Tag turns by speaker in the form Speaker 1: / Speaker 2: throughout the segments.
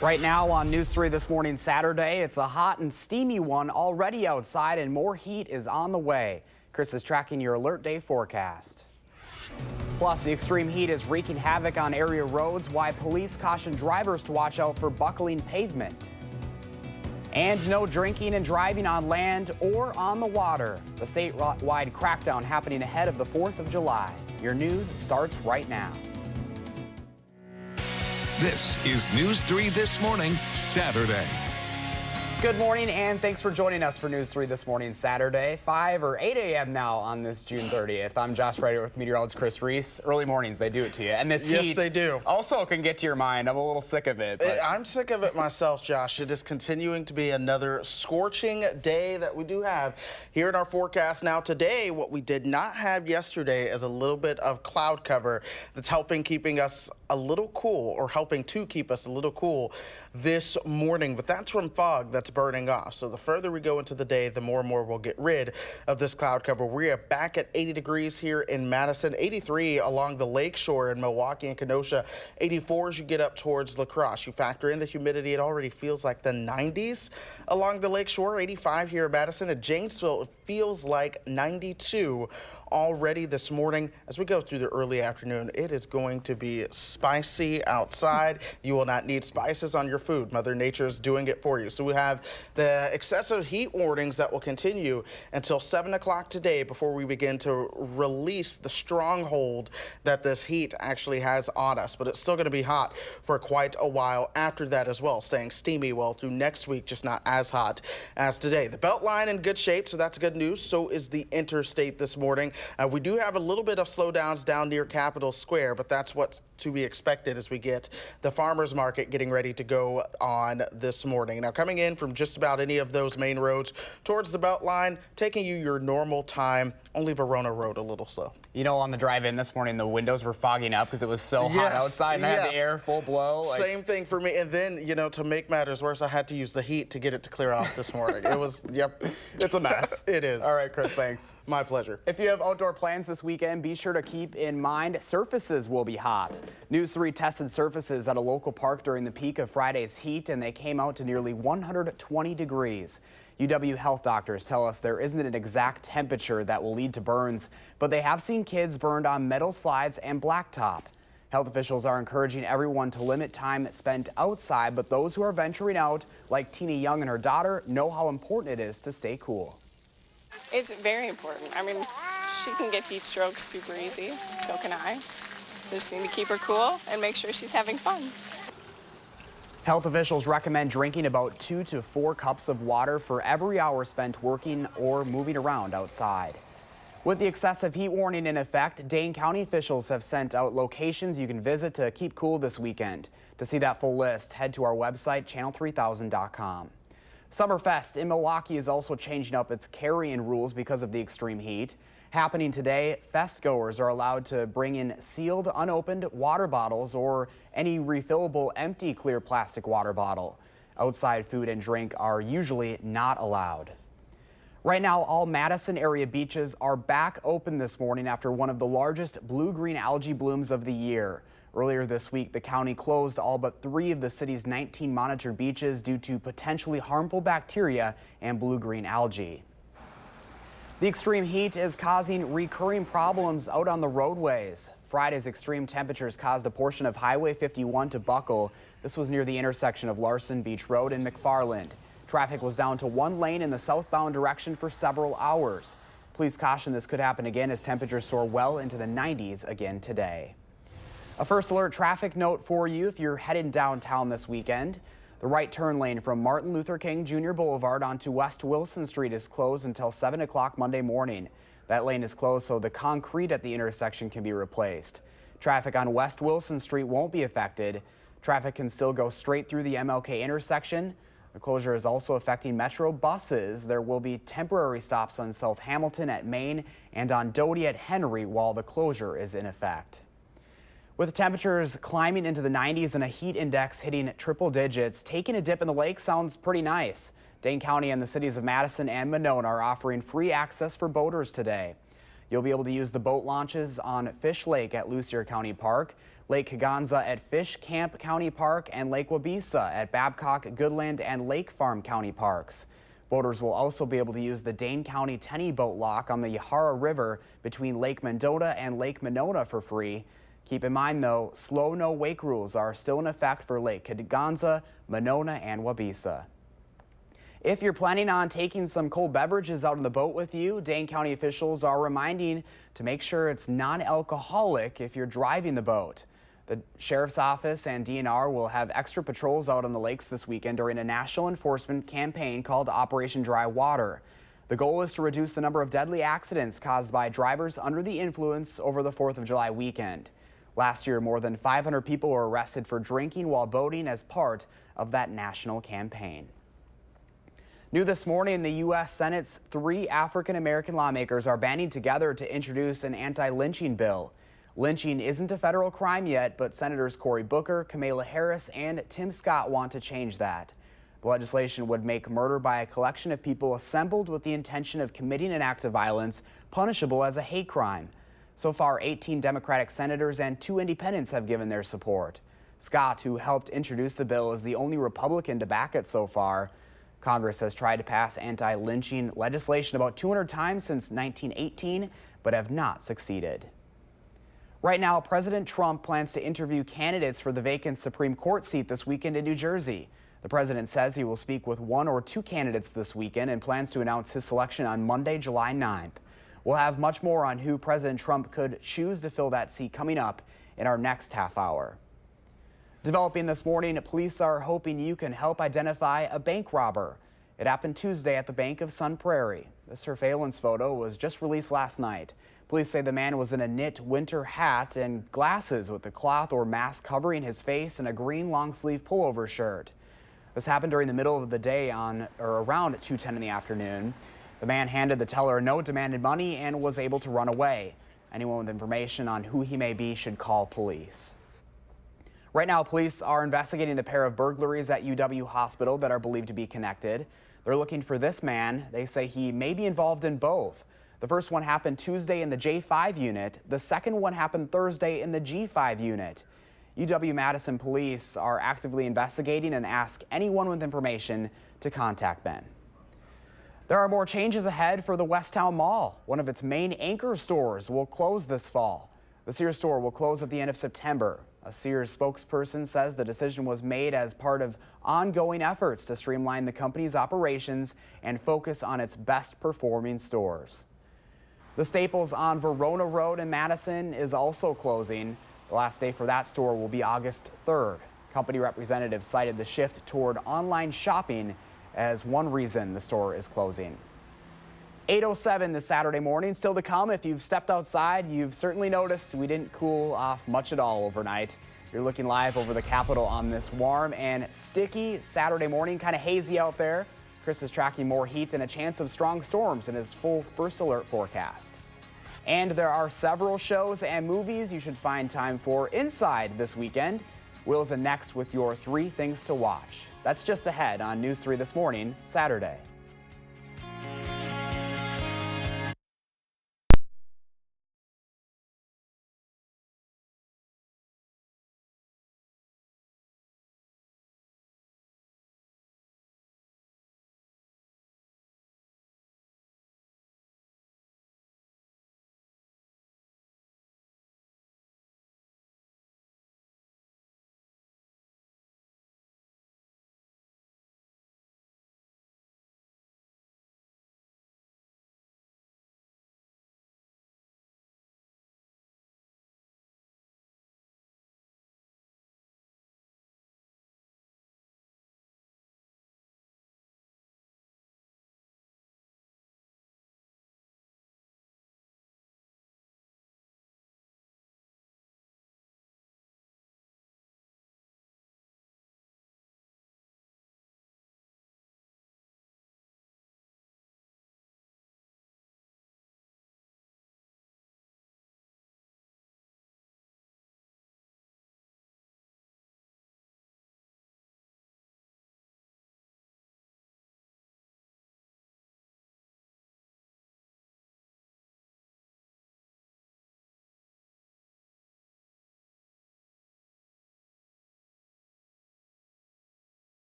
Speaker 1: Right now on News 3 this morning, Saturday, it's a hot and steamy one already outside and more heat is on the way. Chris is tracking your alert day forecast. Plus, the extreme heat is wreaking havoc on area roads, why police caution drivers to watch out for buckling pavement. And no drinking and driving on land or on the water. The statewide crackdown happening ahead of the 4th of July. Your news starts right now.
Speaker 2: This is News 3 This Morning, Saturday.
Speaker 1: Good morning and thanks for joining us for News 3 This Morning, Saturday, 5 or 8 a.m. now on this June 30th. I'm Josh Ryder with meteorologist Chris Reese. Early mornings, they do it to you. And this heat
Speaker 3: they do.
Speaker 1: Also can get to your mind. I'm a little sick of it. But
Speaker 3: I'm sick of it myself, Josh. It is continuing to be another scorching day that we do have here in our forecast. Now today, what we did not have yesterday is a little bit of cloud cover that's keeping us a little cool, or helping to keep us a little cool this morning. But that's from fog that's burning off. So the further we go into the day, the more and more we'll get rid of this cloud cover. We are back at 80 degrees here in Madison, 83 along the lakeshore in Milwaukee and Kenosha, 84 as you get up towards La Crosse. You factor in the humidity, it already feels like the 90s along the lakeshore, 85 here in Madison. At Janesville, it feels like 92 already this morning. As we go through the early afternoon, it is going to be spicy outside. You will not need spices on your food. Mother Nature is doing it for you. So we have the excessive heat warnings that will continue until 7 o'clock today before we begin to release the stronghold that this heat actually has on us. But it's still going to be hot for quite a while after that as well, staying steamy well through next week, just not as hot as today. The Beltline in good shape, so that's good news. So is the interstate this morning. We do have a little bit of slowdowns down near Capitol Square, but that's what's to be expected as we get the farmers market getting ready to go on this morning. Now, coming in from just about any of those main roads towards the Beltline, taking you your normal time. Only Verona Road a little slow.
Speaker 1: you know, on the drive in this morning, the windows were fogging up because it was so hot outside and I had the air full blow.
Speaker 3: Same thing for me. And then, you know, to make matters worse, I had to use the heat to get it to clear off this morning. It was,
Speaker 1: it's a mess.
Speaker 3: It is.
Speaker 1: All right, Chris, thanks.
Speaker 3: My pleasure.
Speaker 1: If you have outdoor plans this weekend, be sure to keep in mind surfaces will be hot. News 3 tested surfaces at a local park during the peak of Friday's heat, and they came out to nearly 120 degrees. UW health doctors tell us there isn't an exact temperature that will lead to burns, but they have seen kids burned on metal slides and blacktop. Health officials are encouraging everyone to limit time spent outside, but those who are venturing out, like Tina Young and her daughter, know how important it is to stay cool.
Speaker 4: It's very important. I mean, she can get heat strokes super easy, so can I. Just need to keep her cool and make sure she's having fun.
Speaker 1: Health officials recommend drinking about 2 to 4 cups of water for every hour spent working or moving around outside. With the excessive heat warning in effect, Dane County officials have sent out locations you can visit to keep cool this weekend. To see that full list, head to our website, channel3000.com. Summerfest in Milwaukee is also changing up its carry-in rules because of the extreme heat. Happening today, fest goers are allowed to bring in sealed, unopened water bottles or any refillable empty clear plastic water bottle. Outside food and drink are usually not allowed. Right now, all Madison area beaches are back open this morning after one of the largest blue-green algae blooms of the year. Earlier this week, the county closed all but 3 of the city's 19 monitored beaches due to potentially harmful bacteria and blue-green algae. The extreme heat is causing recurring problems out on the roadways. Friday's extreme temperatures caused a portion of Highway 51 to buckle. This was near the intersection of Larson Beach Road and McFarland. Traffic was down to 1 lane in the southbound direction for several hours. Police caution this could happen again as temperatures soar well into the 90s again today. A first alert traffic note for you if you're heading downtown this weekend. The right turn lane from Martin Luther King Jr. Boulevard onto West Wilson Street is closed until 7 o'clock Monday morning. That lane is closed so the concrete at the intersection can be replaced. Traffic on West Wilson Street won't be affected. Traffic can still go straight through the MLK intersection. The closure is also affecting Metro buses. There will be temporary stops on South Hamilton at Main and on Doty at Henry while the closure is in effect. With temperatures climbing into the 90s and a heat index hitting triple digits, taking a dip in the lake sounds pretty nice. Dane County and the cities of Madison and Monona are offering free access for boaters today. You'll be able to use the boat launches on Fish Lake at Lucier County Park, Lake Kaganza at Fish Camp County Park, and Lake Wabisa at Babcock, Goodland, and Lake Farm County Parks. Boaters will also be able to use the Dane County Tenney boat lock on the Yahara River between Lake Mendota and Lake Monona for free. Keep in mind, though, slow no wake rules are still in effect for Lake Kaganza, Monona, and Wabisa. If you're planning on taking some cold beverages out on the boat with you, Dane County officials are reminding to make sure it's non-alcoholic if you're driving the boat. The Sheriff's Office and DNR will have extra patrols out on the lakes this weekend during a national enforcement campaign called Operation Dry Water. The goal is to reduce the number of deadly accidents caused by drivers under the influence over the 4th of July weekend. Last year, more than 500 people were arrested for drinking while boating as part of that national campaign. New this morning, the U.S. Senate's 3 African-American lawmakers are banding together to introduce an anti-lynching bill. Lynching isn't a federal crime yet, but Senators Cory Booker, Kamala Harris, and Tim Scott want to change that. The legislation would make murder by a collection of people assembled with the intention of committing an act of violence punishable as a hate crime. So far, 18 Democratic senators and 2 independents have given their support. Scott, who helped introduce the bill, is the only Republican to back it so far. Congress has tried to pass anti-lynching legislation about 200 times since 1918, but have not succeeded. Right now, President Trump plans to interview candidates for the vacant Supreme Court seat this weekend in New Jersey. The president says he will speak with 1 or 2 candidates this weekend and plans to announce his selection on Monday, July 9th. We'll have much more on who President Trump could choose to fill that seat coming up in our next half hour. Developing this morning, police are hoping you can help identify a bank robber. It happened Tuesday at the Bank of Sun Prairie. The surveillance photo was just released last night. Police say the man was in a knit winter hat and glasses with a cloth or mask covering his face and a green long-sleeve pullover shirt. This happened during the middle of the day around 2:10 in the afternoon. The man handed the teller a note, demanded money, and was able to run away. Anyone with information on who he may be should call police. Right now, police are investigating a pair of burglaries at UW Hospital that are believed to be connected. They're looking for this man. They say he may be involved in both. The first one happened Tuesday in the J5 unit. The second one happened Thursday in the G5 unit. UW-Madison police are actively investigating and ask anyone with information to contact them. There are more changes ahead for the Westtown Mall. One of its main anchor stores will close this fall. The Sears store will close at the end of September. A Sears spokesperson says the decision was made as part of ongoing efforts to streamline the company's operations and focus on its best performing stores. The Staples on Verona Road in Madison is also closing. The last day for that store will be August 3rd. Company representatives cited the shift toward online shopping as one reason the store is closing. 8:07 this Saturday morning. Still to come, if you've stepped outside, you've certainly noticed we didn't cool off much at all overnight. You're looking live over the Capitol on this warm and sticky Saturday morning, kind of hazy out there. Chris is tracking more heat and a chance of strong storms in his full first alert forecast. And there are several shows and movies you should find time for inside this weekend. Will's next with your 3 things to watch. That's just ahead on News 3 This Morning, Saturday.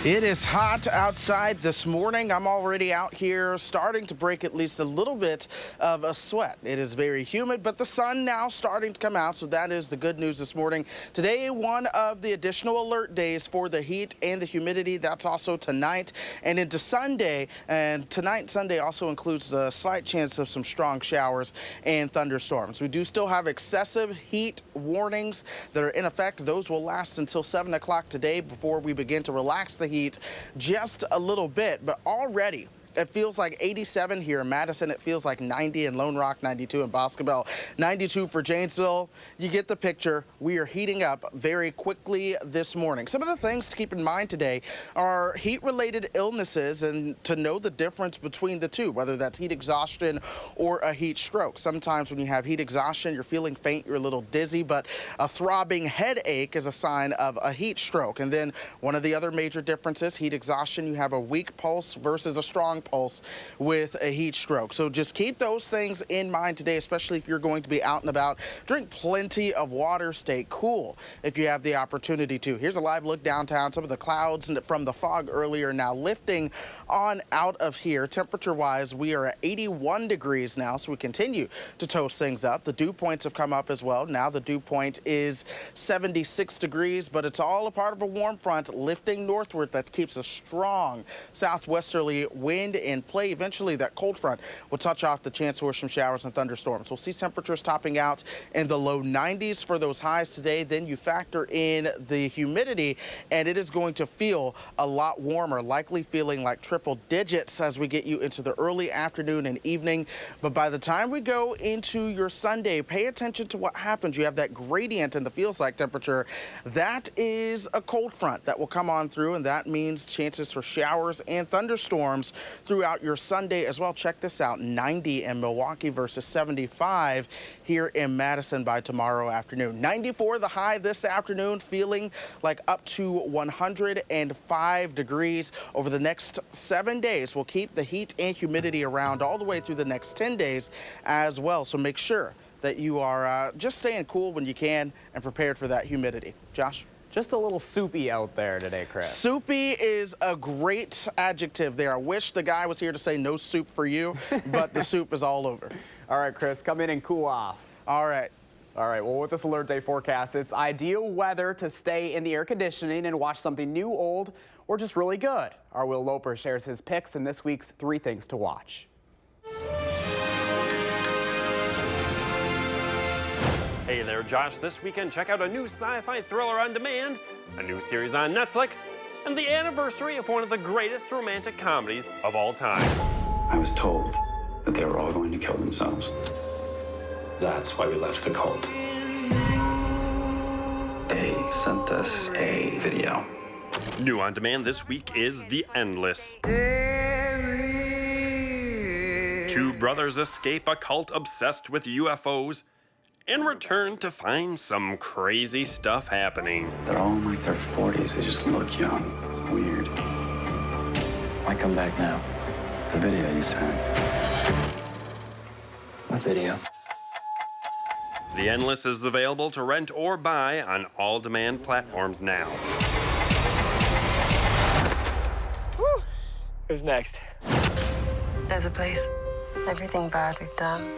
Speaker 3: It is hot outside this morning. I'm already out here starting to break at least a little bit of a sweat. It is very humid, but the sun now starting to come out, so that is the good news this morning. Today, one of the additional alert days for the heat and the humidity. That's also tonight and into Sunday. And tonight, Sunday, also includes a slight chance of some strong showers and thunderstorms. We do still have excessive heat warnings that are in effect. Those will last until 7 o'clock today before we begin to relax the heat just a little bit, but already it feels like 87 here in Madison. It feels like 90 in Lone Rock, 92 in Boscobel, 92 for Janesville. You get the picture. We are heating up very quickly this morning. Some of the things to keep in mind today are heat-related illnesses and to know the difference between the two, whether that's heat exhaustion or a heat stroke. Sometimes when you have heat exhaustion, you're feeling faint, you're a little dizzy, but a throbbing headache is a sign of a heat stroke. And then one of the other major differences, heat exhaustion, you have a weak pulse versus a strong pulse with a heat stroke. So just keep those things in mind today, especially if you're going to be out and about. Drink plenty of water, stay cool if you have the opportunity to. Here's a live look downtown. Some of the clouds from the fog earlier now lifting on out of here. Temperature-wise, we are at 81 degrees now, so we continue to toast things up. The dew points have come up as well. Now the dew point is 76 degrees, but it's all a part of a warm front lifting northward that keeps a strong southwesterly wind in play. Eventually, that cold front will touch off the chance for some showers and thunderstorms. We'll see temperatures topping out in the low 90s for those highs today. Then you factor in the humidity, and it is going to feel a lot warmer, likely feeling like triple digits as we get you into the early afternoon and evening. But by the time we go into your Sunday, pay attention to what happens. You have that gradient in the feels like temperature. That is a cold front that will come on through, and that means chances for showers and thunderstorms throughout your Sunday as well. Check this out, 90 in Milwaukee versus 75 here in Madison by tomorrow afternoon. 94 the high this afternoon, feeling like up to 105 degrees. Over the next 7 days, we'll keep the heat and humidity around all the way through the next 10 days as well. So make sure that you are just staying cool when you can and prepared for that humidity. Josh?
Speaker 1: Just a little soupy out there today, Chris.
Speaker 3: Soupy is a great adjective there. I wish the guy was here to say no soup for you, but the soup is all over.
Speaker 1: All right, Chris, come in and cool off.
Speaker 3: All right.
Speaker 1: All right, well, with this alert day forecast, it's ideal weather to stay in the air conditioning and watch something new, old, or just really good. Our Will Loper shares his picks in this week's 3 Things to Watch.
Speaker 5: Hey there, Josh. This weekend, check out a new sci-fi thriller on demand, a new series on Netflix, and the anniversary of one of the greatest romantic comedies of all time.
Speaker 6: I was told that they were all going to kill themselves. That's why we left the cult. They sent us a video.
Speaker 5: New on demand this week is The Endless. 2 brothers escape a cult obsessed with UFOs and return to find some crazy stuff happening.
Speaker 6: They're all in like their 40s. They just look young. It's weird. Why come back now? The video you sent. What video?
Speaker 5: The Endless is available to rent or buy on all demand platforms now.
Speaker 7: Woo. Who's next?
Speaker 8: There's a place. Everything bad we've done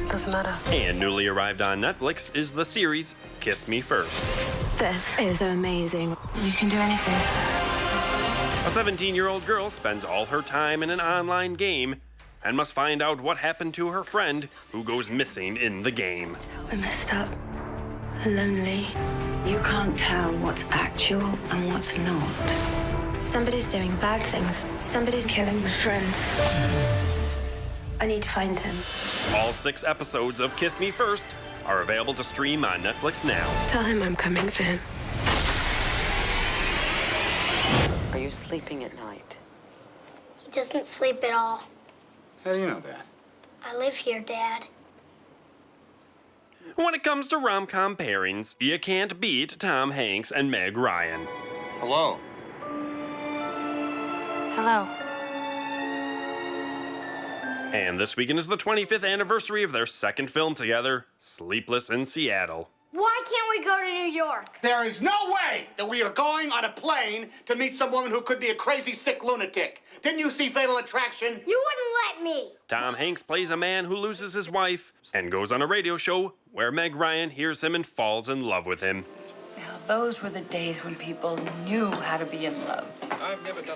Speaker 8: doesn't matter.
Speaker 5: And newly arrived on Netflix is the series Kiss Me First.
Speaker 8: This is amazing. You can do anything.
Speaker 5: A 17-year-old girl spends all her time in an online game and must find out what happened to her friend who goes missing in the game.
Speaker 8: We're messed up. Lonely.
Speaker 9: You can't tell what's actual and what's not.
Speaker 8: Somebody's doing bad things. Somebody's killing my friends. I need to find him.
Speaker 5: All 6 episodes of Kiss Me First are available to stream on Netflix now.
Speaker 8: Tell him I'm coming for him.
Speaker 9: Are you sleeping at night?
Speaker 10: He doesn't sleep at all.
Speaker 6: How do you know that?
Speaker 10: I live here, Dad.
Speaker 5: When it comes to rom-com pairings, you can't beat Tom Hanks and Meg Ryan.
Speaker 6: Hello.
Speaker 9: Hello.
Speaker 5: And this weekend is the 25th anniversary of their second film together, Sleepless in Seattle.
Speaker 10: Why can't we go to New York?
Speaker 11: There is no way that we are going on a plane to meet some woman who could be a crazy, sick lunatic. Didn't you see Fatal Attraction?
Speaker 10: You wouldn't let me.
Speaker 5: Tom Hanks plays a man who loses his wife and goes on a radio show where Meg Ryan hears him and falls in love with him.
Speaker 9: Now, those were the days when people knew how to be in love.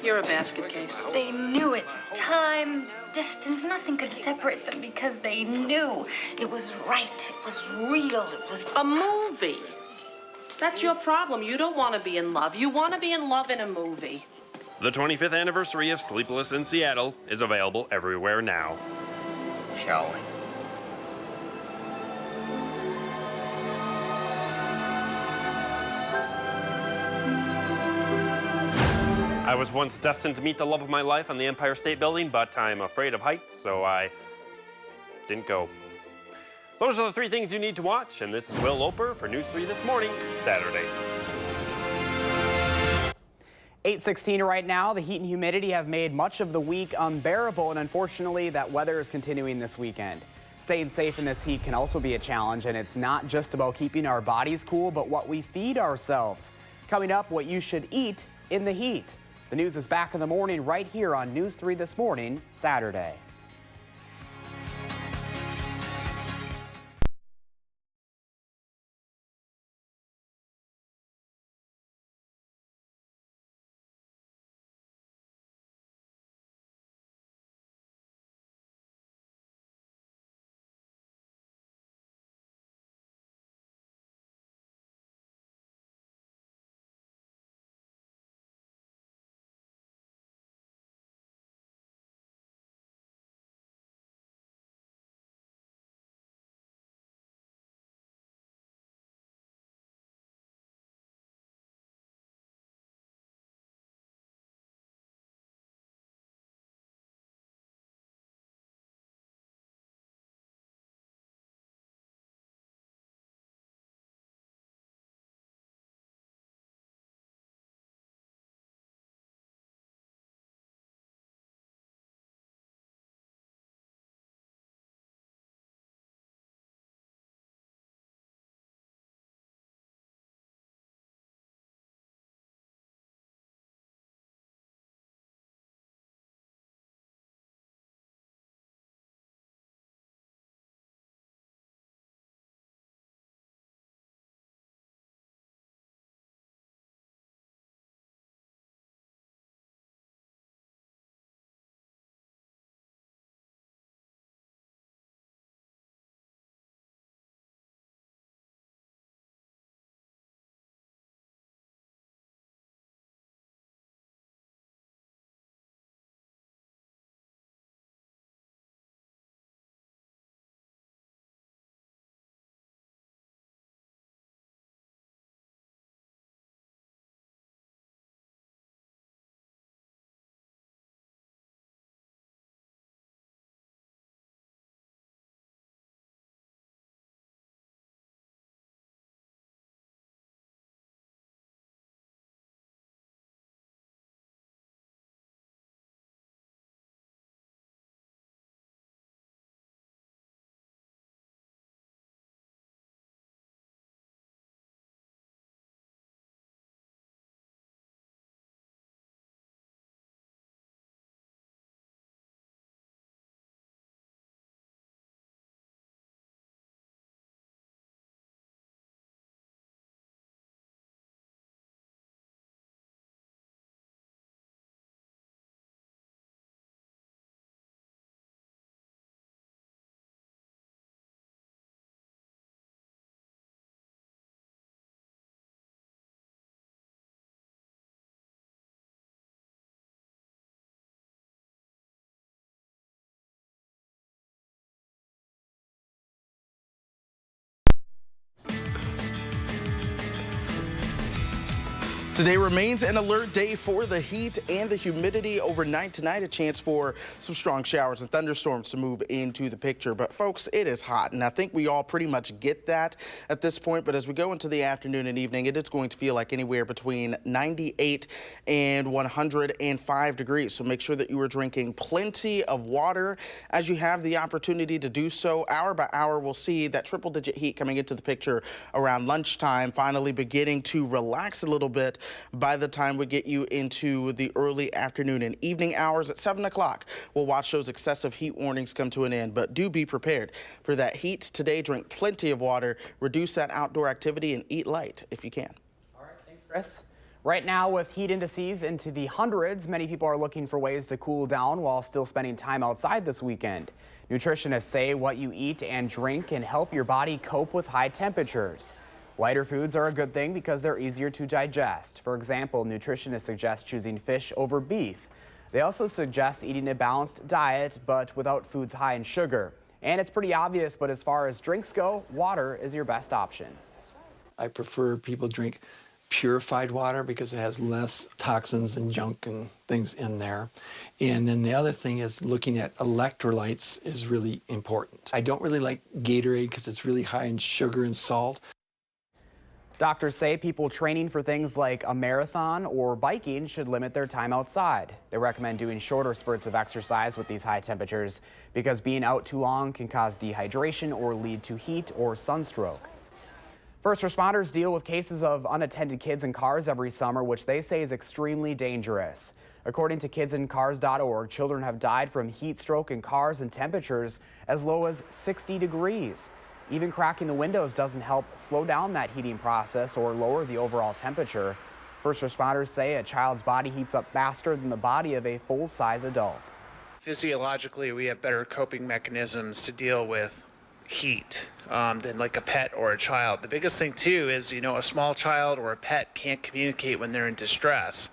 Speaker 12: You're a basket case.
Speaker 8: They knew it. Time, distance, nothing could separate them because they knew it was right, it was real, it was
Speaker 12: A movie. That's your problem. You don't want to be in love. You want to be in love in a movie.
Speaker 5: The 25th anniversary of Sleepless in Seattle is available everywhere now.
Speaker 11: Shall we?
Speaker 5: I was once destined to meet the love of my life on the Empire State Building, but I'm afraid of heights, so I didn't go. Those are the 3 things you need to watch, and this is Will Loper for News 3 This Morning, Saturday.
Speaker 1: 8:16 right now. The heat and humidity have made much of the week unbearable, and unfortunately, that weather is continuing this weekend. Staying safe in this heat can also be a challenge, and it's not just about keeping our bodies cool, but what we feed ourselves. Coming up, what you should eat in the heat. The news is back in the morning right here on News 3 This Morning, Saturday.
Speaker 3: Today remains an alert day for the heat and the humidity overnight. Tonight, a chance for some strong showers and thunderstorms to move into the picture. But folks, it is hot, and I think we all pretty much get that at this point. But as we go into the afternoon and evening, it is going to feel like anywhere between 98 and 105 degrees. So make sure that you are drinking plenty of water as you have the opportunity to do so. Hour by hour, we'll see that triple-digit heat coming into the picture around lunchtime, finally beginning to relax a little bit by the time we get you into the early afternoon and evening hours. At 7 o'clock, we'll watch those excessive heat warnings come to an end, but do be prepared for that heat today. Drink plenty of water, reduce that outdoor activity, and eat light if you can.
Speaker 1: All right, thanks, Chris. Right now, with heat indices into the hundreds, many people are looking for ways to cool down while still spending time outside this weekend. Nutritionists say what you eat and drink can help your body cope with high temperatures. Lighter foods are a good thing because they're easier to digest. For example, nutritionists suggest choosing fish over beef. They also suggest eating a balanced diet, but without foods high in sugar. And it's pretty obvious, but as far as drinks go, water is your best option.
Speaker 13: I prefer people drink purified water because it has less toxins and junk and things in there. And then the other thing is looking at electrolytes is really important. I don't really like Gatorade because it's really high in sugar and salt.
Speaker 1: Doctors say people training for things like a marathon or biking should limit their time outside. They recommend doing shorter spurts of exercise with these high temperatures because being out too long can cause dehydration or lead to heat or sunstroke. First responders deal with cases of unattended kids in cars every summer, which they say is extremely dangerous. According to kidsincars.org, children have died from heat stroke in cars and temperatures as low as 60 degrees. Even cracking the windows doesn't help slow down that heating process or lower the overall temperature. First responders say a child's body heats up faster than the body of a full-size adult.
Speaker 14: Physiologically, we have better coping mechanisms to deal with heat than like a pet or a child. The biggest thing too is, a small child or a pet can't communicate when they're in distress.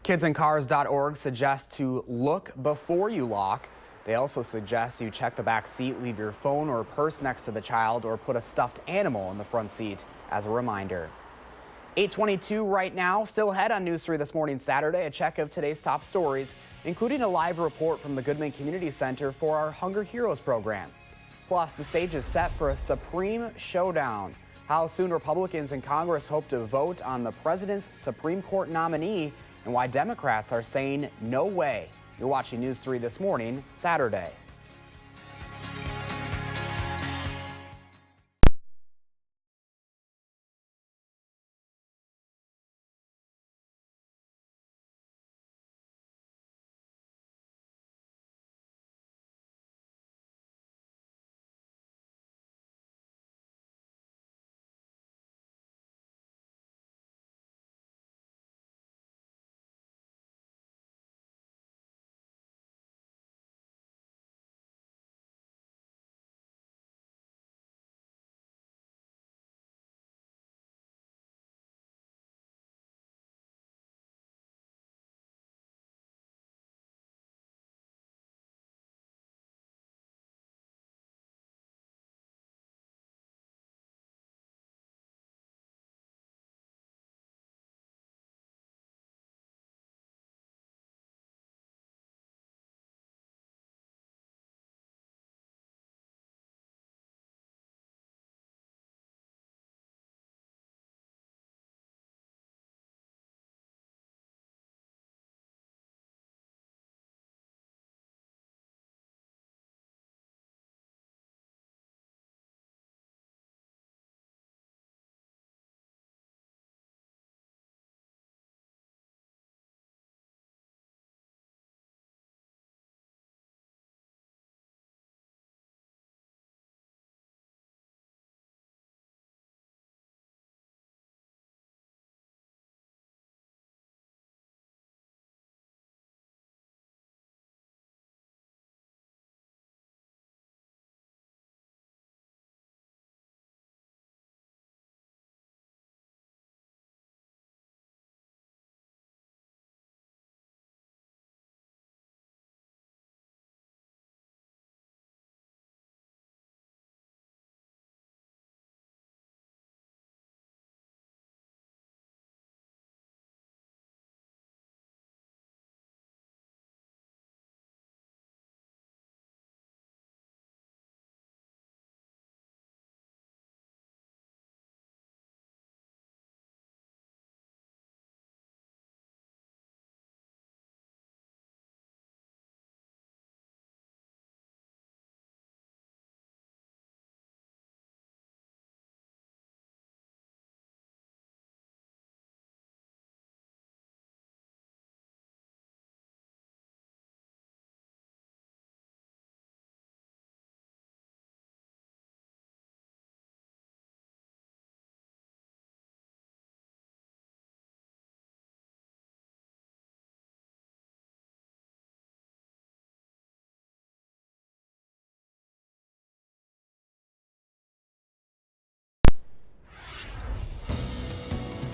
Speaker 1: Kidsincars.org suggests to look before you lock. They also suggest you check the back seat, leave your phone or purse next to the child, or put a stuffed animal in the front seat as a reminder. 8:22 right now. Still ahead on News 3 This Morning Saturday, a check of today's top stories, including a live report from the Goodman Community Center for our Hunger Heroes program. Plus, the stage is set for a Supreme Showdown. How soon Republicans in Congress hope to vote on the president's Supreme Court nominee, and why Democrats are saying no way. You're watching News 3 This Morning Saturday.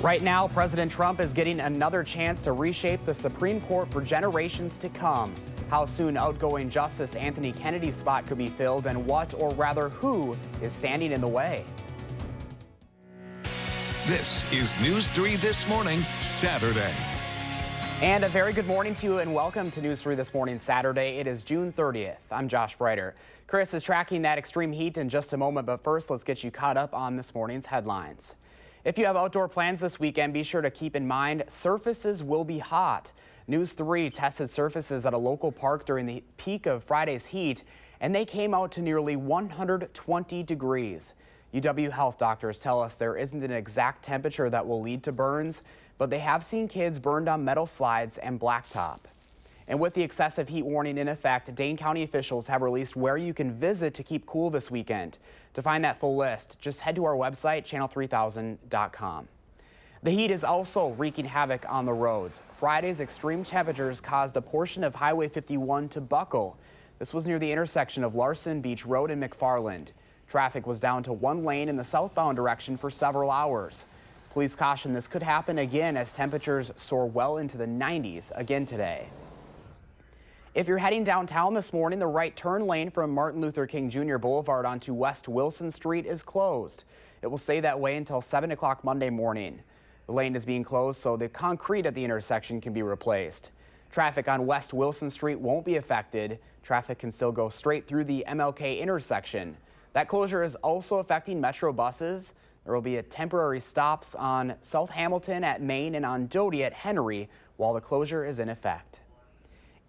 Speaker 1: Right now, President Trump is getting another chance to reshape the Supreme Court for generations to come. How soon outgoing Justice Anthony Kennedy's spot could be filled, and what, or rather who, is standing in the way.
Speaker 2: This is News 3 This Morning, Saturday.
Speaker 1: And a very good morning to you and welcome to News 3 This Morning, Saturday. It is June 30th. I'm Josh Breiter. Chris is tracking that extreme heat in just a moment, but first let's get you caught up on this morning's headlines. If you have outdoor plans this weekend, be sure to keep in mind surfaces will be hot. News 3 tested surfaces at a local park during the peak of Friday's heat, and they came out to nearly 120 degrees. UW health doctors tell us there isn't an exact temperature that will lead to burns, but they have seen kids burned on metal slides and blacktop. And with the excessive heat warning in effect, Dane County officials have released where you can visit to keep cool this weekend. To find that full list, just head to our website, channel3000.com. The heat is also wreaking havoc on the roads. Friday's extreme temperatures caused a portion of Highway 51 to buckle. This was near the intersection of Larson Beach Road and McFarland. Traffic was down to one lane in the southbound direction for several hours. Police caution this could happen again as temperatures soar well into the 90s again today. If you're heading downtown this morning, the right turn lane from Martin Luther King Jr. Boulevard onto West Wilson Street is closed. It will stay that way until 7 o'clock Monday morning. The lane is being closed so the concrete at the intersection can be replaced. Traffic on West Wilson Street won't be affected. Traffic can still go straight through the MLK intersection. That closure is also affecting Metro buses. There will be temporary stops on South Hamilton at Main and on Doty at Henry while the closure is in effect.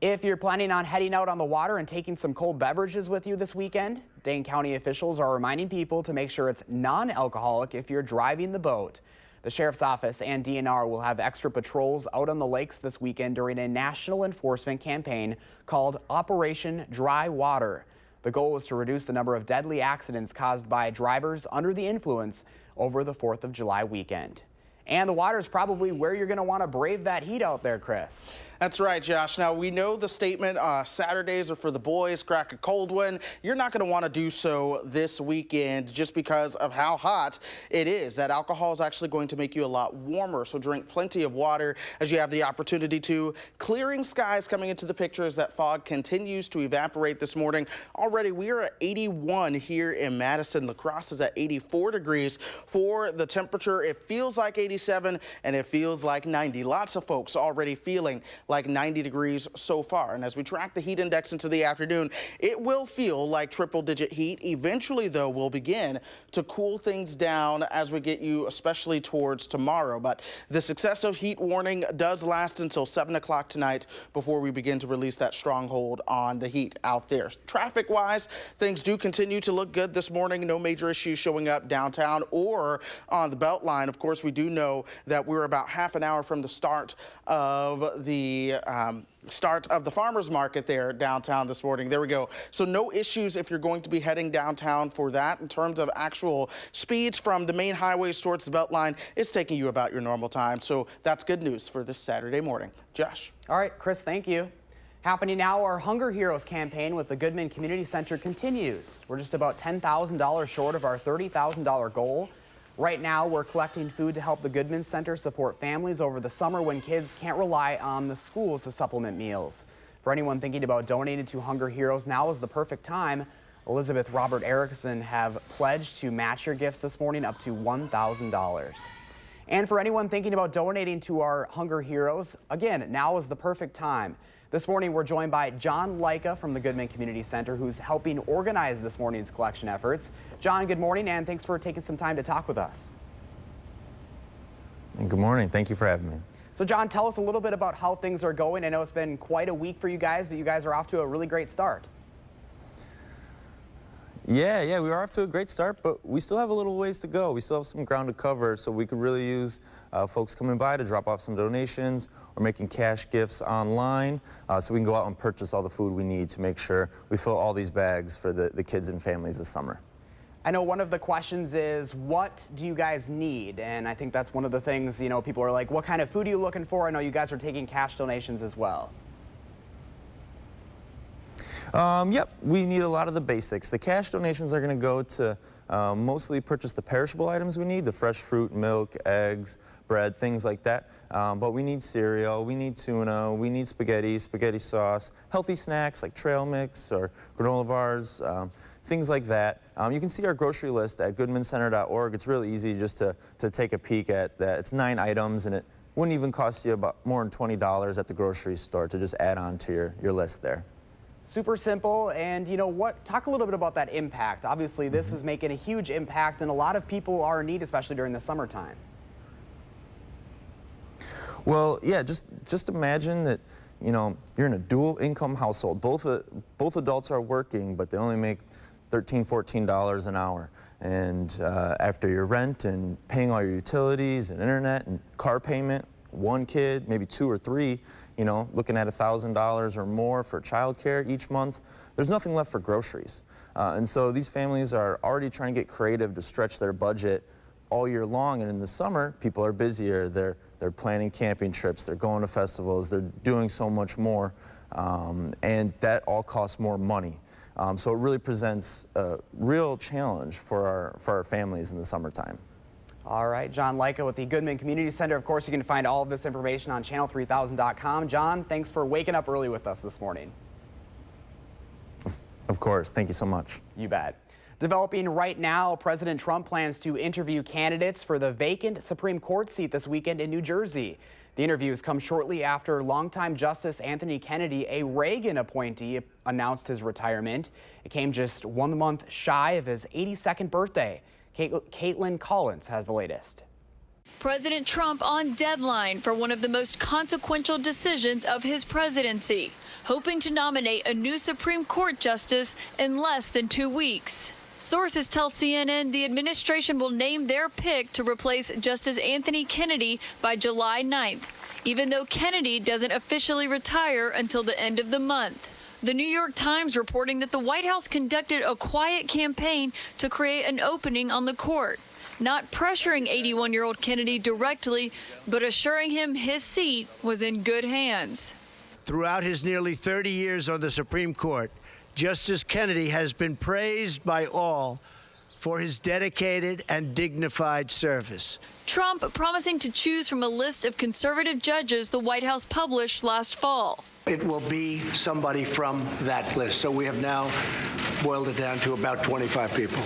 Speaker 1: If you're planning on heading out on the water and taking some cold beverages with you this weekend, Dane County officials are reminding people to make sure it's non-alcoholic if you're driving the boat. The Sheriff's Office and DNR will have extra patrols out on the lakes this weekend during a national enforcement campaign called Operation Dry Water. The goal is to reduce the number of deadly accidents caused by drivers under the influence over the 4th of July weekend. And the water is probably where you're going to want to brave that heat out there, Chris.
Speaker 3: That's right, Josh. Now, we know the statement, Saturdays are for the boys, crack a cold one. You're not going to want to do so this weekend just because of how hot it is. That alcohol is actually going to make you a lot warmer, so drink plenty of water as you have the opportunity to. Clearing skies coming into the picture as that fog continues to evaporate this morning. Already, we are at 81 here in Madison. La Crosse is at 84 degrees for the temperature. It feels like 87 and it feels like 90. Lots of folks already feeling like 90 degrees so far. And as we track the heat index into the afternoon, it will feel like triple-digit heat. Eventually, though, we'll begin to cool things down as we get you especially towards tomorrow. But this excessive heat warning does last until 7 o'clock tonight before we begin to release that stronghold on the heat out there. Traffic-wise, things do continue to look good this morning. No major issues showing up downtown or on the Beltline. Of course, we do know that we're about half an hour from the start of the farmers market there downtown this morning. There we go. So no issues if you're going to be heading downtown for that. In terms of actual speeds from the main highways towards the Beltline, it's taking you about your normal time. So that's good news for this Saturday morning. Josh.
Speaker 1: All right, Chris, thank you. Happening now, our Hunger Heroes campaign with the Goodman Community Center continues. We're just about $10,000 short of our $30,000 goal. Right now, we're collecting food to help the Goodman Center support families over the summer when kids can't rely on the schools to supplement meals. For anyone thinking about donating to Hunger Heroes, now is the perfect time. Elizabeth Robert Erickson have pledged to match your gifts this morning up to $1,000. And for anyone thinking about donating to our Hunger Heroes, again, now is the perfect time. This morning, we're joined by John Leica from the Goodman Community Center, who's helping organize this morning's collection efforts. John, good morning, and thanks for taking some time to talk with us.
Speaker 15: Good morning. Thank you for having me.
Speaker 1: So, John, tell us a little bit about how things are going. I know it's been quite a week for you guys, but you guys are off to a really great start.
Speaker 15: Yeah, we are off to a great start, but we still have a little ways to go. We still have some ground to cover, so we could really use folks coming by to drop off some donations or making cash gifts online so we can go out and purchase all the food we need to make sure we fill all these bags for the kids and families this summer.
Speaker 1: I know one of the questions is, what do you guys need? And I think that's one of the things, you know, people are like, what kind of food are you looking for? I know you guys are taking cash donations as well.
Speaker 15: Yep, we need a lot of the basics. The cash donations are going to go to mostly purchase the perishable items we need, the fresh fruit, milk, eggs, bread, things like that. But we need cereal, we need tuna, we need spaghetti sauce, healthy snacks like trail mix or granola bars, things like that. You can see our grocery list at goodmancenter.org. It's really easy just to take a peek at that. It's 9 items, and it wouldn't even cost you about more than $20 at the grocery store to just add on to your list there.
Speaker 1: Super simple, and you know what? Talk a little bit about that impact. Obviously, this is making a huge impact, and a lot of people are in need, especially during the summertime.
Speaker 15: Well, yeah, just imagine that, you know, you're in a dual income household. Both adults are working, but they only make $13, $14 an hour. And after your rent and paying all your utilities and internet and car payment, 1 kid, maybe 2 or 3, you know, looking at $1,000 or more for childcare each month, there's nothing left for groceries. And so these families are already trying to get creative to stretch their budget all year long. And in the summer, people are busier. They're planning camping trips, they're going to festivals, they're doing so much more, and that all costs more money. So it really presents a real challenge for our families in the summertime.
Speaker 1: All right, John Leica with the Goodman Community Center. Of course, you can find all of this information on channel3000.com. John, thanks for waking up early with us this morning.
Speaker 15: Of course, thank you so much.
Speaker 1: You bet. Developing right now, President Trump plans to interview candidates for the vacant Supreme Court seat this weekend in New Jersey. The interviews come shortly after longtime Justice Anthony Kennedy, a Reagan appointee, announced his retirement. It came just 1 month shy of his 82nd birthday. Caitlin Collins has the latest.
Speaker 16: President Trump on deadline for one of the most consequential decisions of his presidency, hoping to nominate a new Supreme Court justice in less than 2 weeks. Sources tell CNN the administration will name their pick to replace Justice Anthony Kennedy by July 9th, even though Kennedy doesn't officially retire until the end of the month. The New York Times reporting that the White House conducted a quiet campaign to create an opening on the court, not pressuring 81-year-old Kennedy directly, but assuring him his seat was in good hands.
Speaker 17: Throughout his nearly 30 years on the Supreme Court, Justice Kennedy has been praised by all for his dedicated and dignified service.
Speaker 16: Trump promising to choose from a list of conservative judges the White House published last fall.
Speaker 17: It will be somebody from that list. So we have now boiled it down to about 25 people.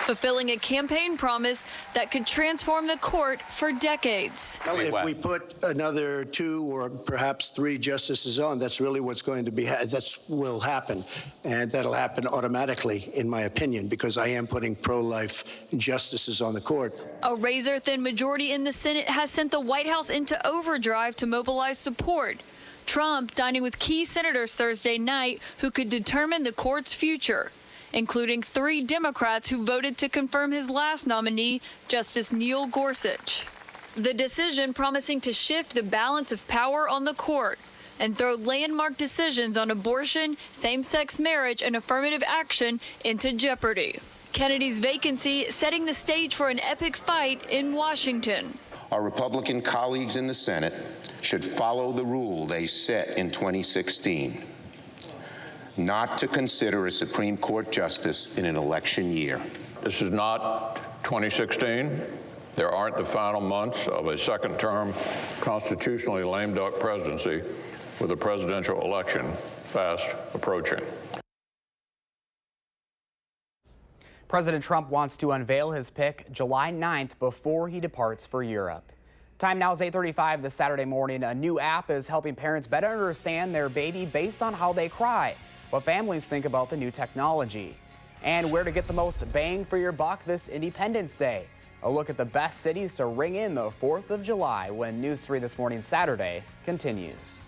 Speaker 16: Fulfilling a campaign promise that could transform the court for decades.
Speaker 17: If we put another 2 or perhaps 3 justices on, that's really what's going to be, that will happen. And that'll happen automatically, in my opinion, because I am putting pro-life justices on the court.
Speaker 16: A razor-thin majority in the Senate has sent the White House into overdrive to mobilize support. Trump dining with key senators Thursday night who could determine the court's future, including 3 Democrats who voted to confirm his last nominee, Justice Neil Gorsuch. The decision promising to shift the balance of power on the court and throw landmark decisions on abortion, same-sex marriage, and affirmative action into jeopardy. Kennedy's vacancy setting the stage for an epic fight in Washington.
Speaker 18: Our Republican colleagues in the Senate should follow the rule they set in 2016. Not to consider a Supreme Court justice in an election year.
Speaker 19: This is not 2016. There aren't the final months of a second-term constitutionally lame duck presidency with a presidential election fast approaching.
Speaker 1: President Trump wants to unveil his pick July 9th before he departs for Europe. Time now is 8:35 this Saturday morning. A new app is helping parents better understand their baby based on how they cry, what families think about the new technology, and where to get the most bang for your buck this Independence Day. A look at the best cities to ring in the 4th of July when News 3 This Morning Saturday continues.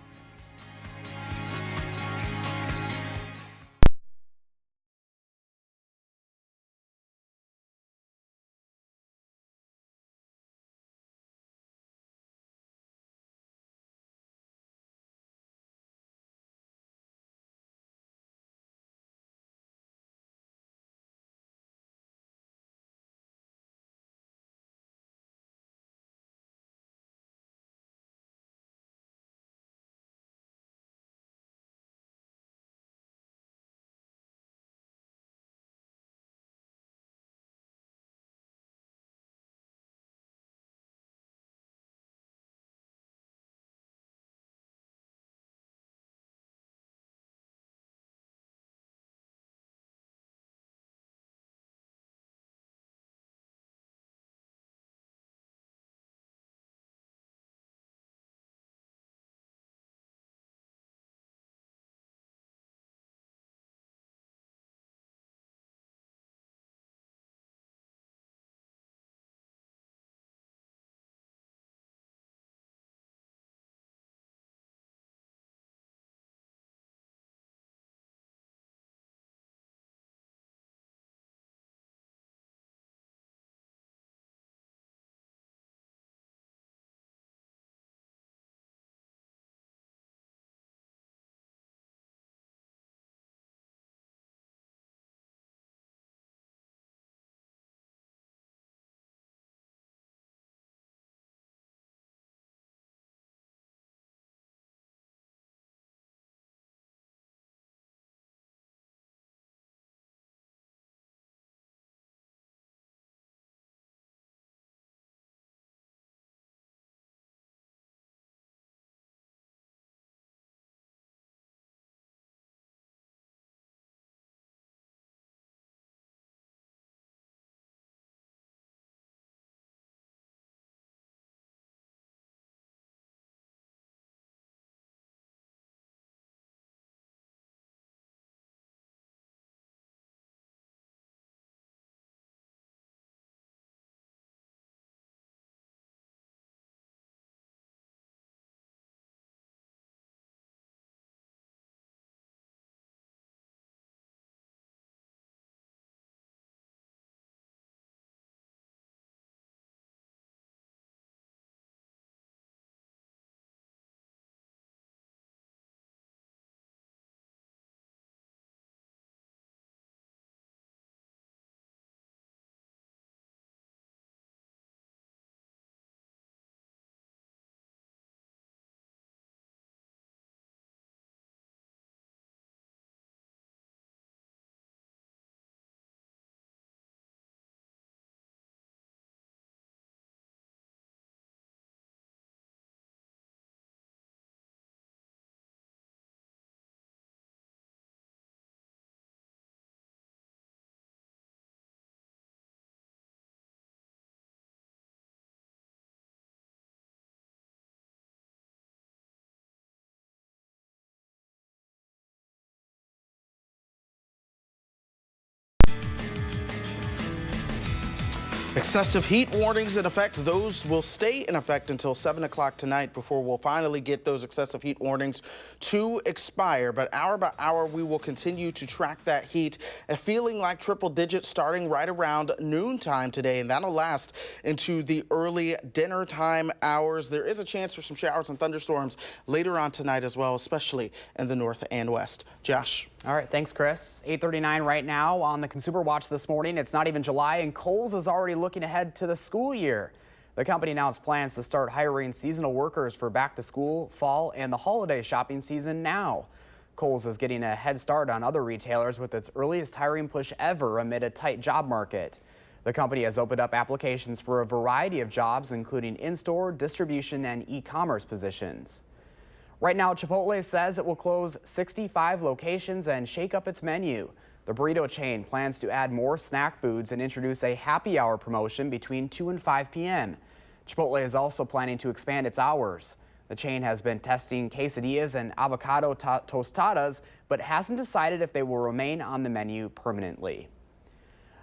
Speaker 3: Excessive heat warnings in effect. Those will stay in effect until 7 o'clock tonight before we'll finally get those excessive heat warnings to expire. But hour by hour, we will continue to track that heat, feeling like triple digits starting right around noontime today, and that'll last into the early dinner time hours. There is a chance for some showers and thunderstorms later on tonight as well, especially in the north and west. Josh.
Speaker 1: All right, thanks, Chris. 8:39 right now on the Consumer Watch this morning. It's not even July, and Kohl's is already looking ahead to the school year. The company announced plans to start hiring seasonal workers for back-to-school, fall, and the holiday shopping season now. Kohl's is getting a head start on other retailers with its earliest hiring push ever amid a tight job market. The company has opened up applications for a variety of jobs, including in-store, distribution, and e-commerce positions. Right now, Chipotle says it will close 65 locations and shake up its menu. The burrito chain plans to add more snack foods and introduce a happy hour promotion between 2 and 5 p.m. Chipotle is also planning to expand its hours. The chain has been testing quesadillas and avocado tostadas, but hasn't decided if they will remain on the menu permanently.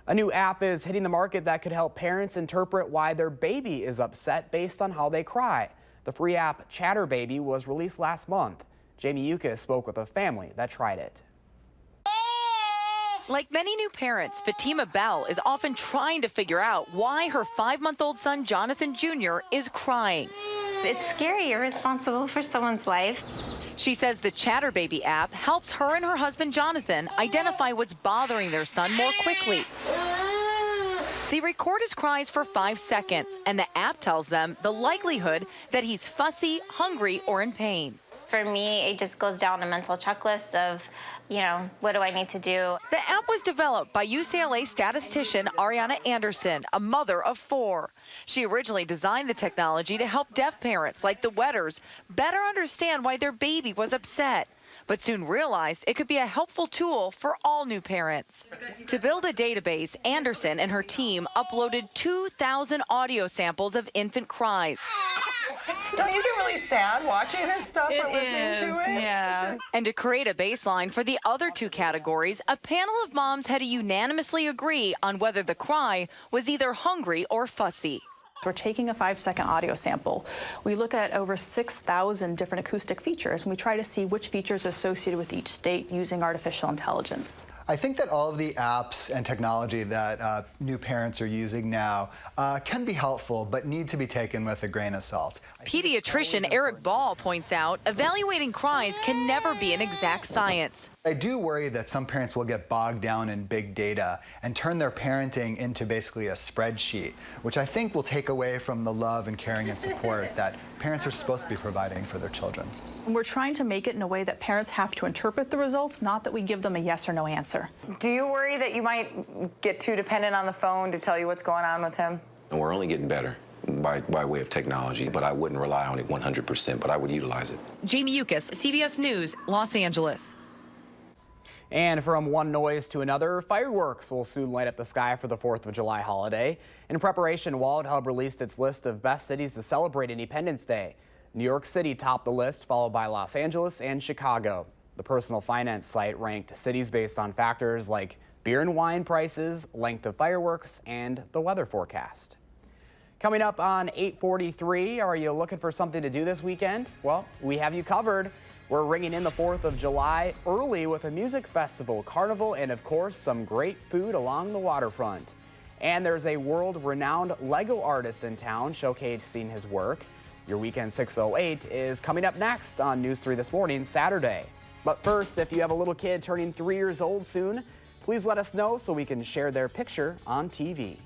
Speaker 1: A new app is hitting the market that could help parents interpret why their baby is upset based on how they cry. The free app Chatter Baby was released last month. Jamie Yukas spoke with a family that tried it.
Speaker 20: Like many new parents, Fatima Bell is often trying to figure out why her 5-month-old son, Jonathan Jr., is crying.
Speaker 21: It's scary. You're responsible for someone's life.
Speaker 20: She says the Chatter Baby app helps her and her husband, Jonathan, identify what's bothering their son more quickly. They record his cries for 5 seconds, and the app tells them the likelihood that he's fussy, hungry, or in pain.
Speaker 21: For me, it just goes down a mental checklist of, what do I need to do?
Speaker 20: The app was developed by UCLA statistician Ariana Anderson, a mother of 4. She originally designed the technology to help deaf parents like the Wetters better understand why their baby was upset, but soon realized it could be a helpful tool for all new parents. To build a database, Anderson and her team uploaded 2,000 audio samples of infant cries.
Speaker 22: Don't you get really sad watching this stuff or listening to it?
Speaker 20: Yeah. And to create a baseline for the other 2 categories, a panel of moms had to unanimously agree on whether the cry was either hungry or fussy.
Speaker 23: We're taking a 5-second audio sample. We look at over 6,000 different acoustic features, and we try to see which features are associated with each state using artificial intelligence.
Speaker 24: I think that all of the apps and technology that new parents are using now can be helpful, but need to be taken with a grain of salt.
Speaker 20: Pediatrician Eric Ball points out evaluating cries can never be an exact science.
Speaker 24: I do worry that some parents will get bogged down in big data and turn their parenting into basically a spreadsheet, which I think will take away from the love and caring and support that parents are supposed to be providing for their children.
Speaker 23: And we're trying to make it in a way that parents have to interpret the results, not that we give them a yes or no answer.
Speaker 22: Do you worry that you might get too dependent on the phone to tell you what's going on with him?
Speaker 25: And we're only getting better by way of technology, but I wouldn't rely on it 100%, but I would utilize it.
Speaker 20: Jamie Yukas, CBS News, Los Angeles.
Speaker 1: And from one noise to another, fireworks will soon light up the sky for the 4th of July holiday. In preparation, Wallet Hub released its list of best cities to celebrate Independence Day. New York City topped the list, followed by Los Angeles and Chicago. The personal finance site ranked cities based on factors like beer and wine prices, length of fireworks, and the weather forecast. Coming up on 8:43, are you looking for something to do this weekend? Well, we have you covered. We're ringing in the 4th of July early with a music festival, carnival, and of course, some great food along the waterfront. And there's a world-renowned Lego artist in town showcasing his work. Your Weekend 608 is coming up next on News 3 This Morning, Saturday. But first, if you have a little kid turning 3 years old soon, please let us know so we can share their picture on TV.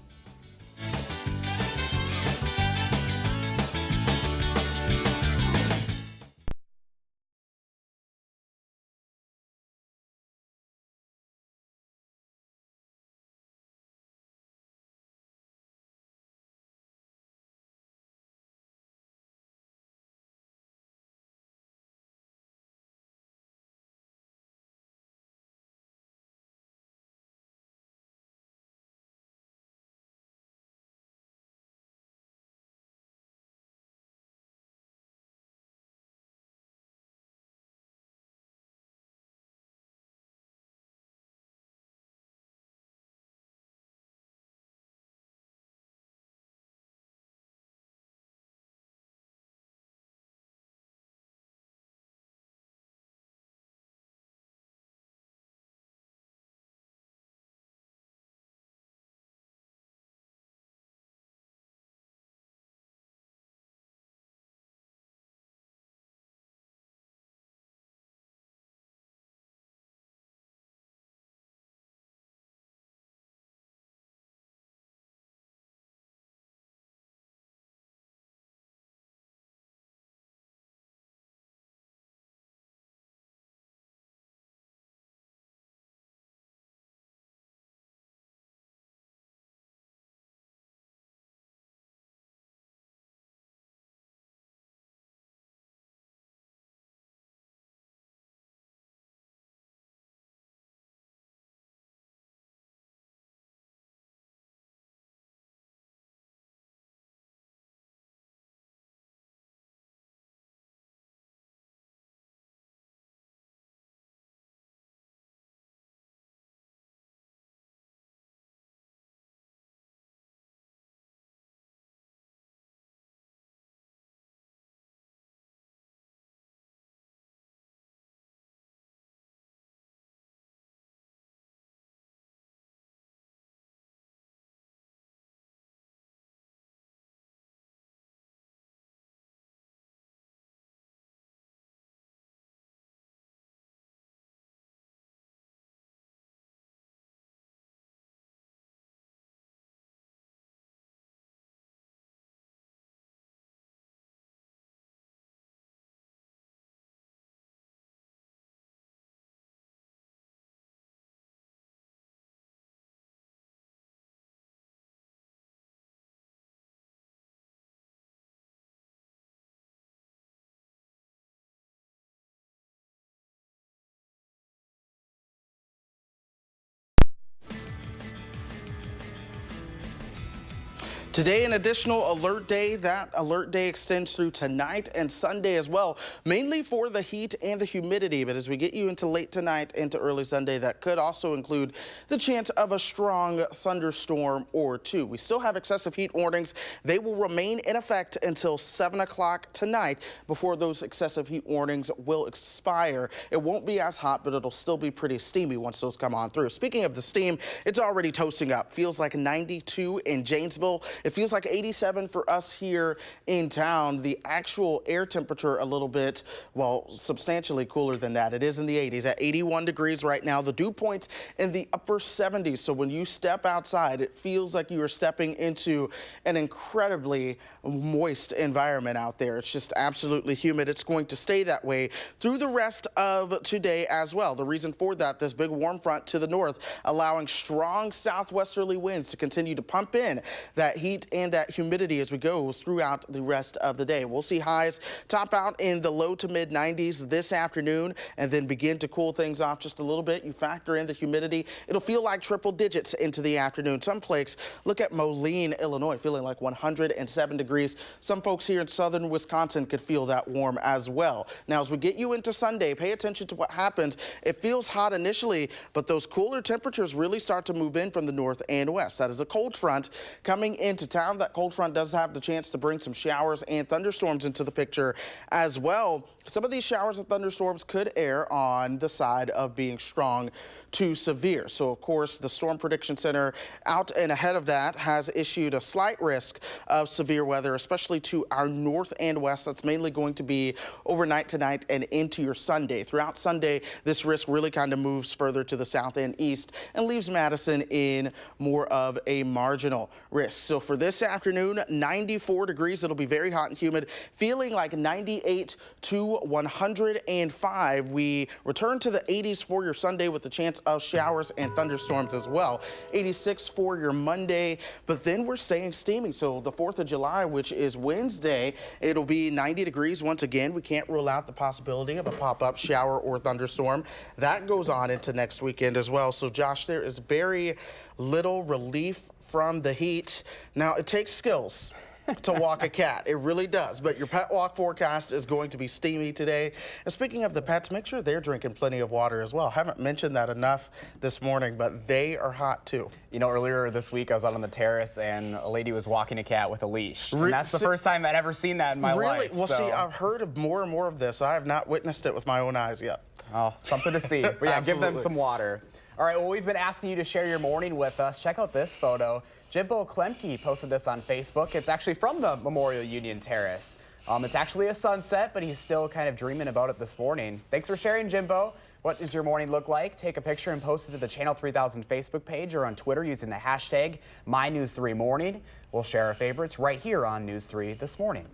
Speaker 3: Today, an additional alert day. That alert day extends through tonight and Sunday as well, mainly for the heat and the humidity. But as we get you into late tonight into early Sunday, that could also include the chance of a strong thunderstorm or two. We still have excessive heat warnings. They will remain in effect until 7 o'clock tonight before those excessive heat warnings will expire. It won't be as hot, but it'll still be pretty steamy once those come on through. Speaking of the steam, it's already toasting up. Feels like 92 in Janesville. It feels like 87 for us here in town. The actual air temperature a little bit, well, substantially cooler than that. It is in the 80s at 81 degrees right now. The dew point's in the upper 70s. So when you step outside, it feels like you are stepping into an incredibly moist environment out there. It's just absolutely humid. It's going to stay that way through the rest of today as well. The reason for that, this big warm front to the north, allowing strong southwesterly winds to continue to pump in that heat and that humidity as we go throughout the rest of the day. We'll see highs top out in the low to mid 90s this afternoon and then begin to cool things off just a little bit. You factor in the humidity, it'll feel like triple digits into the afternoon. Some flakes, look at Moline, Illinois, feeling like 107 degrees. Some folks here in southern Wisconsin could feel that warm as well. Now, as we get you into Sunday, pay attention to what happens. It feels hot initially, but those cooler temperatures really start to move in from the north and west. That is a cold front coming into town. That cold front does have the chance to bring some showers and thunderstorms into the picture as well. Some of these showers and thunderstorms could err on the side of being strong to severe. So, of course, the Storm Prediction Center out and ahead of that has issued a slight risk of severe weather, especially to our north and west. That's mainly going to be overnight tonight and into your Sunday. Throughout Sunday, this risk really kind of moves further to the south and east and leaves Madison in more of a marginal risk. So for this afternoon, 94 degrees. It'll be very hot and humid, feeling like 98 to 105. We return to the 80s for your Sunday with the chance of showers and thunderstorms as well. 86 for your Monday, but then we're staying steamy. So the 4th of July, which is Wednesday, it'll be 90 degrees once again. We can't rule out the possibility of a pop-up shower or thunderstorm. That goes on into next weekend as well. So Josh, there is very little relief from the heat. Now, it takes skills to walk a cat. It really does. But your pet walk forecast is going to be steamy today. And speaking of the pets, make sure they're drinking plenty of water as well. Haven't mentioned that enough this morning, but they are hot too.
Speaker 1: You know, earlier this week I was out on the terrace and a lady was walking a cat with a leash. And that's the first time I'd ever seen that in my life.
Speaker 3: Really? Well, see, I've heard of more and more of this. I have not witnessed it with my own eyes yet.
Speaker 1: Oh, something to see. But yeah, give them some water. All right, well, we've been asking you to share your morning with us. Check out this photo. Jimbo Klemke posted this on Facebook. It's actually from the Memorial Union Terrace. It's actually a sunset, but he's still kind of dreaming about it this morning. Thanks for sharing, Jimbo. What does your morning look like? Take a picture and post it to the Channel 3000 Facebook page or on Twitter using the hashtag MyNews3Morning. We'll share our favorites right here on News 3 This Morning.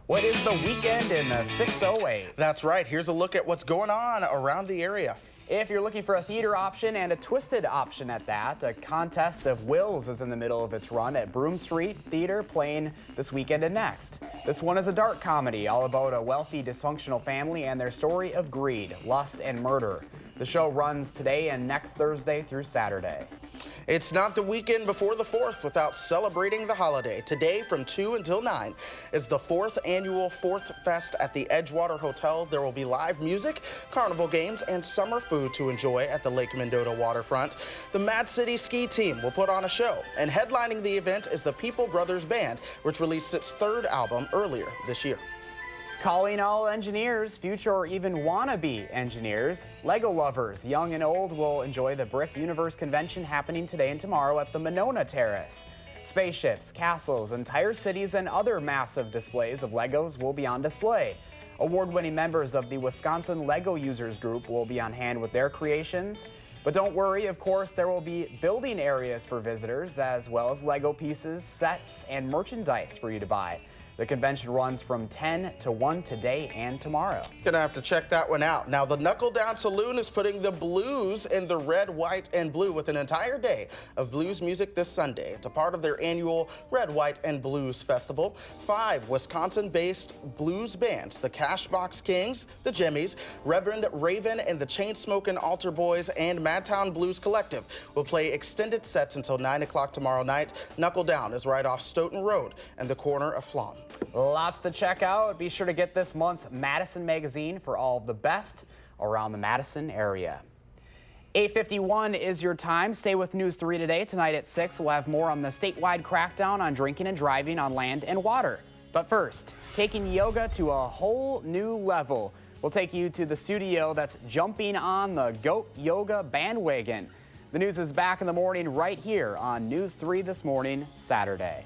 Speaker 1: What is the weekend in the 608?
Speaker 3: That's right. Here's a look at what's going on around the area.
Speaker 1: If you're looking for a theater option and a twisted option at that, a contest of wills is in the middle of its run at Broome Street Theater, playing this weekend and next. This one is a dark comedy all about a wealthy, dysfunctional family and their story of greed, lust, and murder. The show runs today and next Thursday through Saturday.
Speaker 3: It's not the weekend before the 4th without celebrating the holiday. Today from 2 until 9 is the 4th annual 4th Fest at the Edgewater Hotel. There will be live music, carnival games, and summer food to enjoy at the Lake Mendota waterfront. The Mad City Ski Team will put on a show, and headlining the event is the People Brothers Band, which released its 3rd album earlier this year.
Speaker 1: Calling all engineers, future or even wannabe engineers. Lego lovers, young and old, will enjoy the Brick Universe Convention happening today and tomorrow at the Monona Terrace. Spaceships, castles, entire cities, and other massive displays of Legos will be on display. Award-winning members of the Wisconsin Lego Users Group will be on hand with their creations. But don't worry, of course, there will be building areas for visitors, as well as Lego pieces, sets, and merchandise for you to buy. The convention runs from 10 to 1 today and tomorrow.
Speaker 3: Gonna have to check that one out. Now, the Knuckle Down Saloon is putting the blues in the red, white, and blue with an entire day of blues music this Sunday. It's a part of their annual Red, White, and Blues Festival. 5 Wisconsin-based blues bands, the Cashbox Kings, the Jimmies, Reverend Raven, and the Chain-Smokin' Altar Boys, and Madtown Blues Collective will play extended sets until 9 o'clock tomorrow night. Knuckle Down is right off Stoughton Road and the corner of Flom.
Speaker 1: Lots to check out. Be sure to get this month's Madison magazine for all of the best around the Madison area. 8:51 is your time. Stay with News 3 today. Tonight at 6, we'll have more on the statewide crackdown on drinking and driving on land and water. But first, taking yoga to a whole new level. We'll take you to the studio that's jumping on the goat yoga bandwagon. The news is back in the morning right here on News 3 This Morning, Saturday.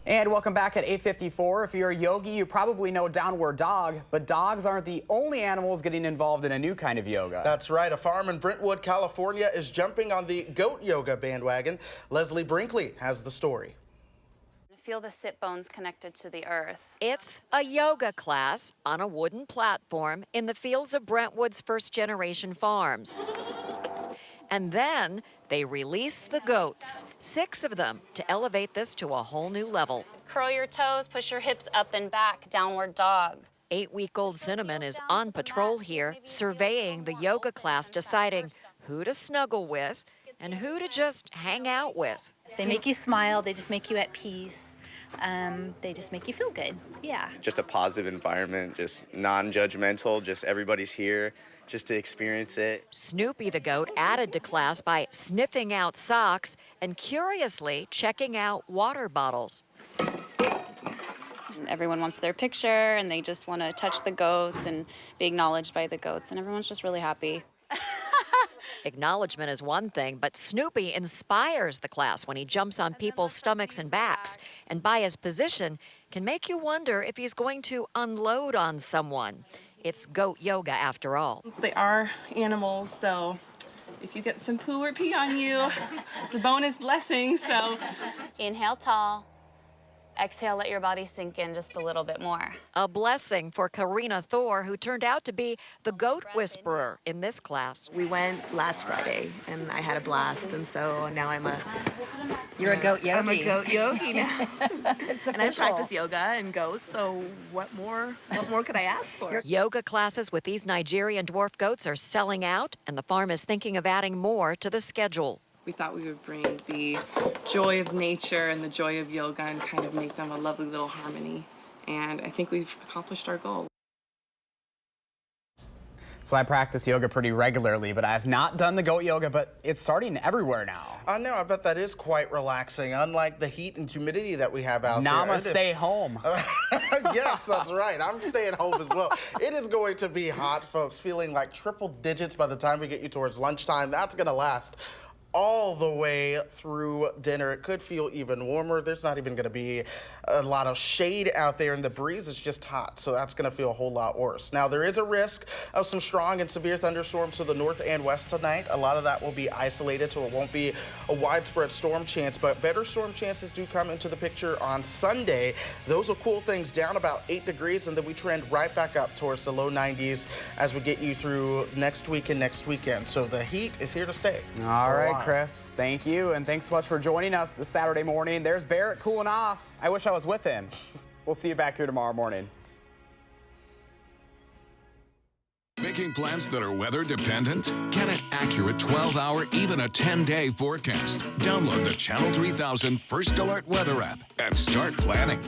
Speaker 1: And welcome back at 8:54. If you're a yogi, you probably know downward dog, but dogs aren't the only animals getting involved in a new kind of yoga.
Speaker 3: That's right. A farm in Brentwood, California is jumping on the goat yoga bandwagon. Leslie Brinkley has the story.
Speaker 4: Feel the sit bones connected to the earth.
Speaker 6: It's a yoga class on a wooden platform in the fields of Brentwood's first-generation farms. And then they release the goats, 6 of them, to elevate this to a whole new level.
Speaker 4: Curl your toes, push your hips up and back, downward dog.
Speaker 6: 8-week-old Cinnamon is on patrol here, surveying the yoga class, deciding who to snuggle with and who to just hang out with.
Speaker 7: They make you smile, they just make you at peace. They just make you feel good, yeah.
Speaker 9: Just a positive environment, just non-judgmental, just everybody's here just to experience it.
Speaker 6: Snoopy the goat added to class by sniffing out socks and curiously checking out water bottles.
Speaker 4: Everyone wants their picture and they just want to touch the goats and be acknowledged by the goats, and everyone's just really happy.
Speaker 6: Acknowledgement is one thing, but Snoopy inspires the class when he jumps on people's stomachs and backs, and by his position can make you wonder if he's going to unload on someone. It's goat yoga after all.
Speaker 5: They are animals, so if you get some poo or pee on you, it's a bonus blessing, so.
Speaker 4: Inhale tall. Exhale, let your body sink in just a little bit more.
Speaker 6: A blessing for Karina Thor, who turned out to be the goat whisperer in this class.
Speaker 8: We went last Friday, and I had a blast, and so now
Speaker 6: You're a goat yogi.
Speaker 8: I'm a goat yogi now.
Speaker 6: It's
Speaker 8: and I
Speaker 6: official.
Speaker 8: practice yoga and goats, so what more could I ask for?
Speaker 6: Yoga classes with these Nigerian dwarf goats are selling out, and the farm is thinking of adding more to the schedule.
Speaker 5: We thought we would bring the joy of nature and the joy of yoga and kind of make them a lovely little harmony. And I think we've accomplished our goal.
Speaker 1: So I practice yoga pretty regularly, but I have not done the goat yoga, but it's starting everywhere now.
Speaker 3: I know, I bet that is quite relaxing, unlike the heat and humidity that we have out there.
Speaker 1: Namaste home.
Speaker 3: Yes, that's right. I'm staying home as well. It is going to be hot, folks, feeling like triple digits by the time we get you towards lunchtime. That's going to last all the way through dinner. It could feel even warmer. There's not even going to be a lot of shade out there, and the breeze is just hot, so that's going to feel a whole lot worse. Now, there is a risk of some strong and severe thunderstorms to the north and west tonight. A lot of that will be isolated, so it won't be a widespread storm chance, but better storm chances do come into the picture on Sunday. Those will cool things down about 8 degrees, and then we trend right back up towards the low 90s as we get you through next week and next weekend. So the heat is here to stay.
Speaker 1: All right, Chris, thank you, and thanks so much for joining us this Saturday morning. There's Barrett cooling off. I wish I was with him. We'll see you back here tomorrow morning.
Speaker 2: Making plans that are weather dependent? Get an accurate 12-hour, even a 10-day forecast. Download the Channel 3000 First Alert Weather app and start planning.